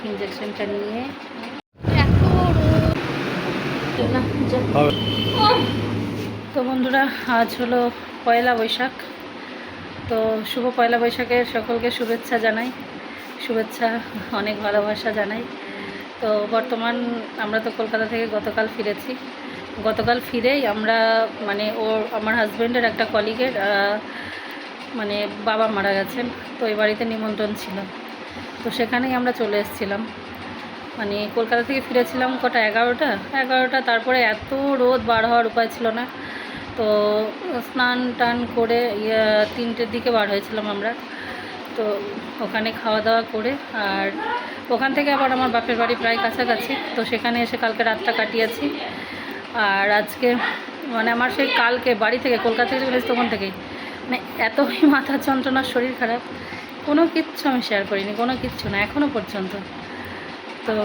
ইঞ্জেকশনটা নিয়ে। তো বন্ধুরা, আজ হলো পয়লা বৈশাখ। তো শুভ পয়লা বৈশাখের সকলকে শুভেচ্ছা জানাই, শুভেচ্ছা অনেক ভালোবাসা জানাই। তো বর্তমান আমরা তো কলকাতা থেকে গতকাল ফিরেছি। গতকাল ফিরেই আমরা আমার হাজব্যান্ডের একটা কলিগের মানে বাবা মারা গেছেন। তো এই বাড়িতে নিমন্ত্রণ ছিল, তো সেখানেই আমরা চলে এসেছিলাম। মানে কলকাতা থেকে ফিরেছিলাম কটা 11টা। তারপরে এত রোদ, বার হওয়ার উপায় ছিল না। তো স্নান টান করে 3টের দিকে বার হয়েছিলাম আমরা। তো ওখানে খাওয়া দাওয়া করে আর ওখান থেকে আবার আমার বাপের বাড়ি প্রায় কাছাকাছি, তো সেখানে এসে কালকে রাতটা কাটিয়েছি। আর আজকে আমার সেই কালকে বাড়ি থেকে কলকাতা থেকে চলে এসেছি, তখন থেকেই এতই মাথা যন্ত্রণা, শরীর খারাপ, কোনো কিচ্ছু আমি শেয়ার করিনি, কোনো কিচ্ছু না এখনও পর্যন্ত। তো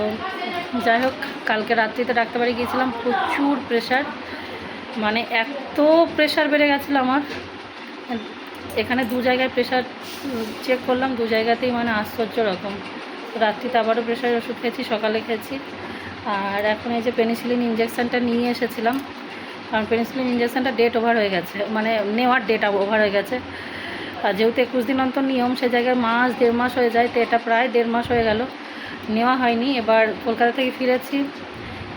যাই হোক, কালকে রাত্রিতে ডাক্তারবাড়ি গিয়েছিলাম, প্রচুর প্রেশার, এত প্রেশার বেড়ে গেছিলো আমার। এখানে 2 জায়গায় প্রেশার চেক করলাম, 2 জায়গাতেই আশ্চর্য রকম। রাত্রিতে আবারও প্রেশারের ওষুধ খেয়েছি, সকালে খেয়েছি। আর এখন এই যে পেনিসিলিন ইঞ্জেকশানটা নিয়ে এসেছিলাম, কারণ পেনিসিলিন ইঞ্জেকশানটা ডেট ওভার হয়ে গেছে, নেওয়ার ডেট ওভার হয়ে গেছে। আর যেহেতু 21 দিন অন্তর নিয়ম, সে জায়গায় মাস 1.5 মাস হয়ে যায়, তো এটা প্রায় 1.5 মাস হয়ে গেল নেওয়া হয়নি। এবার কলকাতা থেকে ফিরেছি,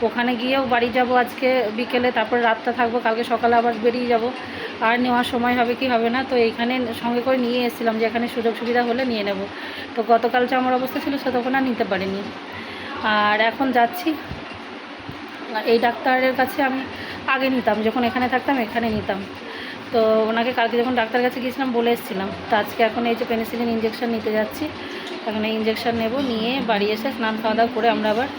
ওখানে গিয়েও বাড়ি যাব আজকে বিকেলে, তারপরে রাতটা থাকবো, কালকে সকালে আবার বেরিয়ে যাব। আর নেওয়ার সময় হবে কি হবে না, তো এইখানে সঙ্গে করে নিয়ে এসেছিলাম যে এখানে সুযোগ সুবিধা হলে নিয়ে নেব। তো গতকাল যে আমার অবস্থা ছিল সে তখন আর নিতে পারিনি। আর এখন যাচ্ছি এই ডাক্তারের কাছে। আমি আগে নিতাম, যখন এখানে থাকতাম এখানে নিতাম। তো ওনাকে কালকে যখন ডাক্তারের কাছে গিয়েছিলাম বলে এসেছিলাম। তো আজকে এখন এই যে পেনিসিলিন ইঞ্জেকশন নিতে যাচ্ছি, এখন এই ইঞ্জেকশন নেব, নিয়ে বাড়ি এসে স্নান খাওয়া দাওয়া করে আমরা আবার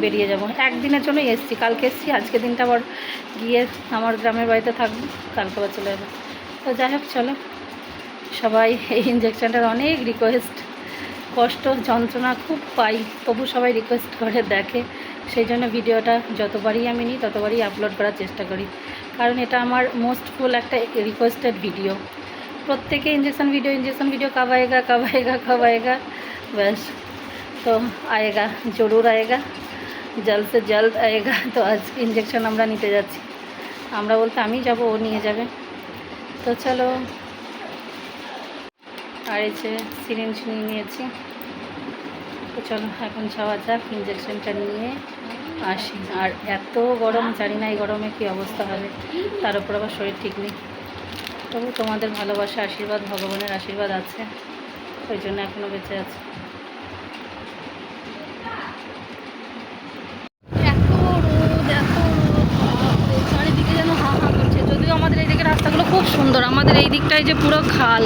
বেরিয়ে যাব। একদিনের জন্যই এসেছি, কালকে এসেছি, আজকে দিনটা আবার গিয়ে আমার গ্রামের বাড়িতে থাকবো, কালকে আবার চলে যাবো। তো যাই হোক, চলো সবাই, এই ইঞ্জেকশনটার অনেক রিকোয়েস্ট, কষ্ট যন্ত্রণা খুব পাই, তবু সবাই রিকোয়েস্ট করে দেখে, সেই জন্য ভিডিওটা যতবারই আমি নিই ততবারই আপলোড করার চেষ্টা করি, কারণ এটা আমার মোস্ট ফুল একটা রিকোয়েস্টেড ভিডিও। প্রত্যেকে ইঞ্জেকশন ভিডিও কब आएगा, बस तो आएगा, जरूर आएगा, जल्द से जल्द आएगा। तो आज इंजेक्शन আমরা নিতে যাচ্ছি, আমরা বলতে আমি যাব, ও নিয়ে যাবে। তো চলো, আর এই যে সিরিঞ্জ নিয়ে নিয়েছি। তো চলো এখন যাওয়া যাক, ইঞ্জেকশনটা নিয়ে আসি। আর এত গরম, জানি না এই গরমে কী অবস্থা হবে, তার উপর আবার শরীর ঠিক নেই। তবু তোমাদের ভালোবাসা, আশীর্বাদ, ভগবানের আশীর্বাদ আছে, ওই জন্য এখনও বেঁচে আছে। চারিদিকে যেন হা হা করছে, যদিও আমাদের এই দিকে রাস্তাগুলো খুব সুন্দর, আমাদের এই দিকটায় যে পুরো খাল,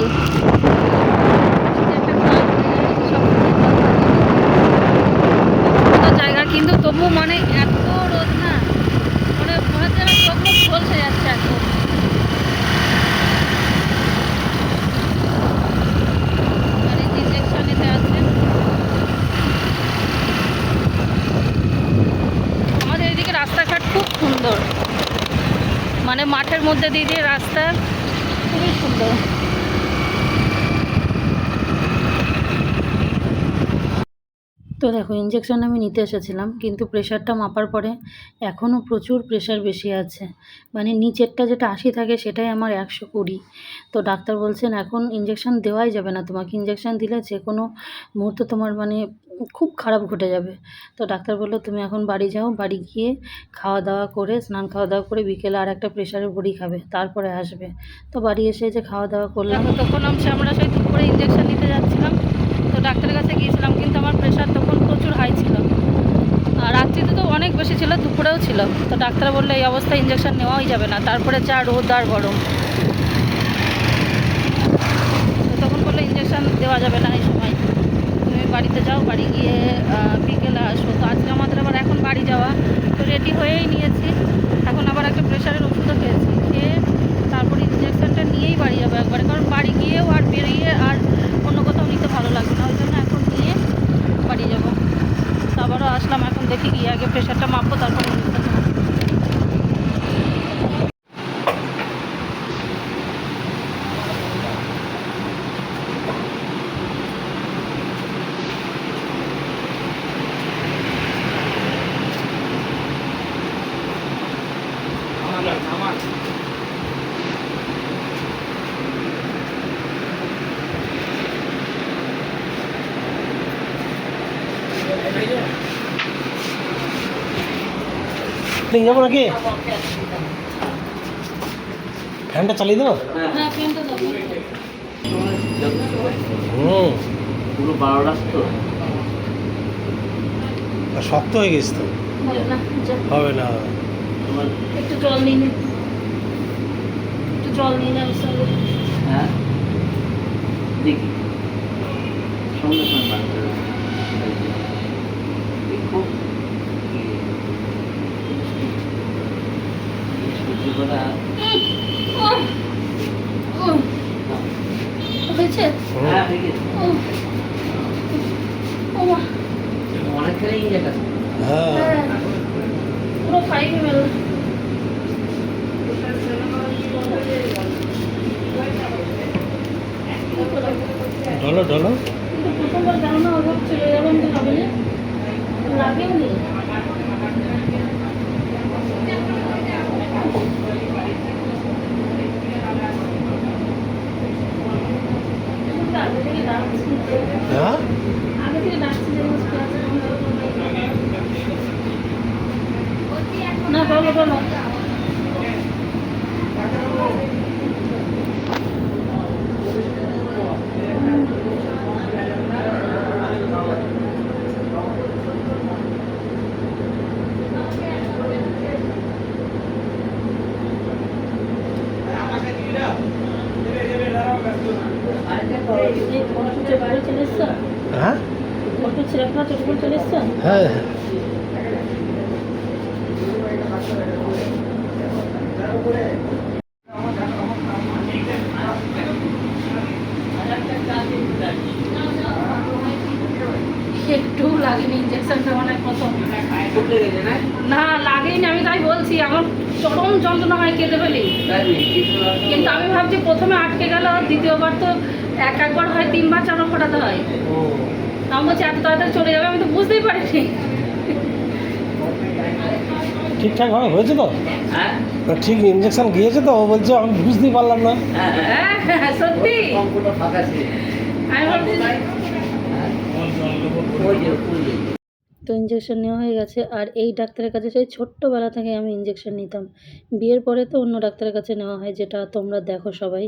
জায়গা, কিন্তু তবু এত রোদ না, মনে হচ্ছে আমার চোখ মুখ ঝলসে যাচ্ছে এখন। ইঞ্জেকশন নিতে আসছে। আমাদের এইদিকে রাস্তাঘাট খুব সুন্দর, মাঠের মধ্যে দিয়ে রাস্তা, খুবই সুন্দর। তো দেখো, ইঞ্জেকশন আমি নিতে এসেছিলাম, কিন্তু প্রেশারটা মাপার পরে এখনও প্রচুর প্রেশার বেশি আছে। নিচেরটা যেটা 80 থাকে সেটাই আমার 120। তো ডাক্তার বলছেন এখন ইঞ্জেকশন দেওয়াই যাবে না, তোমাকে ইঞ্জেকশন দিলে যে কোনো মুহূর্তে তোমার খুব খারাপ ঘটে যাবে। তো ডাক্তার বললো তুমি এখন বাড়ি যাও, বাড়ি গিয়ে খাওয়া দাওয়া করে, স্নান খাওয়া দাওয়া করে বিকেলে আর একটা প্রেশারের বড়ি খাবে, তারপরে আসবে। তো বাড়ি এসে যে খাওয়া দাওয়া করলাম, তখন আমরা সেই দুপুরে ইঞ্জেকশন নিতে যাচ্ছিলাম। তো ডাক্তারের কাছে গিয়েছিলাম, কিন্তু আমার প্রেশার তখন প্রচুর হাই ছিল, আর রাত্রিতে তো অনেক বেশি ছিল, দুপুরেও ছিল। তো ডাক্তার বললো এই অবস্থায় ইঞ্জেকশন নেওয়াই যাবে না, তারপরে যা রোদ আর গরম। তো তখন বললো ইঞ্জেকশন দেওয়া যাবে না এই সময়, তুমি বাড়িতে যাও, বাড়ি গিয়ে বিকেলে আসো। তো আজকে আমাদের আবার এখন বাড়ি যাওয়া, তো রেডি হয়েই নিয়েছি। এখন আবার একটা প্রেশারের ওষুধও খেয়েছি, খেয়ে তারপর ইঞ্জেকশনটা নিয়েই বাড়ি যাবো একবারে, কারণ বাড়ি গিয়েও আর বেরিয়ে আর অন্য কোথাও নিতে ভালো লাগবে না, ওই জন্য এখন নিয়ে বাড়ি যাবো। তো আবারও আসলাম, এখন দেখি গিয়ে আগে প্রেশারটা মাপবো, তারপরে নিতে যাবো। নিয়ে যাবো নাকি? ফ্যানটা চালিয়ে দেবো? হ্যাঁ ফ্যানটা দাও। হুম, পুরো 12 লাখ তো। আর শক্ত হয়ে গেছে তো। হবে না, যা। হবে না। তোমার একটু জল নিয়ে নে, একটু জল নিয়ে নে আমার সঙ্গে। হ্যাঁ দেখি সঙ্গে সঙ্গে বার করে দাও। দেখো এই সহ্য করা হয়েছে? হ্যাঁ ঠিক আছে ও মা, অনেকখানি জায়গা হ্যাঁ, হ্যাঁ, পুরো 5 ml। ঢলো ঢলো। কিন্তু প্রথমবার দাও না, ওর চলে যাবে, আমি হবে না, লাগেও নি। আগে থেকে ডাকছি, হ্যাঁ, আগে থেকে ডাকছি যে না, বলো বলো। এই ফটো চেপে চলে এসছো? হ্যাঁ, ফটো ছেড়ে ফেলা চোখ করে চলে এসছো? হ্যাঁ। একটু লাগেনি ইঞ্জেকশনটা, মানে প্রথম ফুটে গেছে না না লাগেনি, আমি তাই বলছি আমার চরম যন্ত্রণা হয় কেঁদে ফেলি। তাই কিন্তু আমি ভাবছি প্রথমে আটকে গেল, দ্বিতীয়বার তো একবার হয়, 3বার 4বার ফোটাতে হয়। ও, আমি বলছি এত তাড়াতাড়ি চলে যাবে, আমি তো বুঝতেই পারিনি। ঠিকঠাক ভাবে হয়েছে তো? হ্যাঁ ঠিক ইঞ্জেকশন গিয়েছে তো? ও বলছে আমি বুঝতেই পারলাম না। হ্যাঁ হ্যাঁ সত্যি সম্পূর্ণ ফাঁকা ছিল আমি ভাবছি। ওই যে ওই যে তো ইঞ্জেকশন নেওয়া হয়ে গেছে, আর এই ডাক্তারের কাছে সেই ছোট্টবেলা থেকে আমি ইঞ্জেকশন নিতাম। বিয়ের পরে তো অন্য ডাক্তারের কাছে নেওয়া হয়, যেটা তোমরা দেখো সবাই।